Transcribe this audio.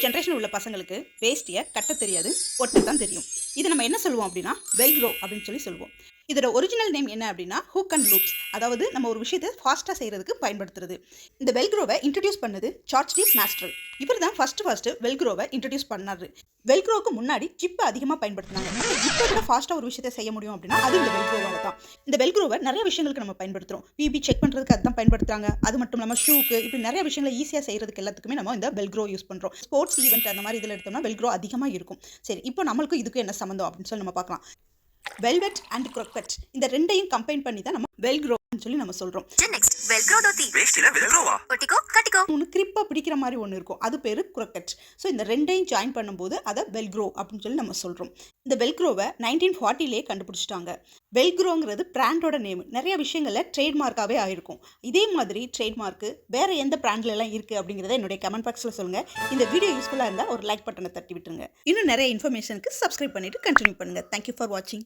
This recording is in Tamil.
ஜென்ரேஷன் உள்ள பசங்களுக்கு வேஷ்டியை கட்ட தெரியாது, ஒட்ட தான் தெரியும். இது நம்ம என்ன சொல்லுவோம் அப்படின்னா வெல்க்ரோ அப்படின்னு சொல்லுவோம். இதோட ஒரிஜினல் நேம் என்ன அப்படின்னா ஹூக் அண்ட் லூப்ஸ், அதாவது நம்ம ஒரு விஷயத்தை ஃபாஸ்ட்டாக செய்கிறதுக்கு பயன்படுத்துறது. இந்த வெல்க்ரோவை இன்ட்ரடியூஸ் பண்ணது சார்ல்ஸ் டி மேஸ்ட்ரல். இவர் தான் ஃபர்ஸ்ட் வெல்க்ரோவை இன்ட்ரடியூஸ் பண்ணாரு. வெல்க்ரோவுக்கு முன்னாடி சிப்பை அதிகமாக பயன்படுத்தினாங்க. இப்போ கூட ஃபாஸ்ட்டாக ஒரு விஷயத்தை செய்ய முடியும் அப்படின்னா அது இந்த வெல்க்ரோவால தான். இந்த வெல்க்ரோவை நிறைய விஷயங்களுக்கு நம்ம பயன்படுத்துகிறோம். பிபி செக் பண்ணுறதுக்கு அதுதான் பயன்படுத்துறாங்க. அது மட்டும் இல்லாமல் ஷூக்கு இப்படி நிறைய விஷயங்களை ஈஸியாக செய்கிறதுக்கு எல்லாத்துக்குமே நம்ம இந்த வெல்க்ரோ யூஸ் பண்ணுறோம். ஸ்போர்ட்ஸ் ஈவெண்ட் அந்த மாதிரி இதில் எடுத்தோம்னா வெல்க்ரோ அதிகமாக இருக்கும். சரி, இப்போ நம்மளுக்கும் இதுக்கும் என்ன சம்மந்தம் அப்படின்னு சொல்லி நம்ம பார்க்கலாம். வெல்வெட் அண்ட் குரோக்கெட் இந்த ரெண்டையும் கம்பைன் பண்ணி தான் நம்ம வெல்க்ரோ சொல்லி நம்ம சொல்றோம். நெக்ஸ்ட் வெல்க்ரோ தோத்தி வேஷ்டில வெல்க்ரோவா ஒட்டிக்கோ கட்டிக்கோ ஒன்னு கிரிப்பா பிடிக்கிற மாதிரி ஒன்று இருக்கும், அது பேரு குரோக்கெட். ஸோ இந்த ரெண்டையும் ஜாயின் பண்ணும்போது அதை வெல்க்ரோ அப்படின்னு சொல்லி நம்ம சொல்றோம். இந்த வெல்க்ரோவை 1940லேயே கண்டுபிடிச்சிட்டாங்க. வெல்க்ரோங்கிறது பிராண்டோட நேம். நிறைய விஷயங்கள்ல ட்ரேட்மார்க்காகவே ஆயிருக்கும். இதே மாதிரி ட்ரேட்மார்க்கு வேற எந்த பிராண்ட்ல எல்லாம் இருக்கு அப்படிங்கிறத என்னுடைய கமெண்ட் பாக்ஸில் சொல்லுங்க. இந்த வீடியோ யூஸ்ஃபுல்லாக இருந்தால் ஒரு லைக் பட்டனை தட்டி விட்டுருங்க. இன்னும் நிறைய இன்ஃபர்மேஷனுக்கு சப்ஸ்கிரைப் பண்ணிட்டு கண்டினியூ பண்ணுங்க. தேங்க்யூ ஃபார் வாட்சிங்.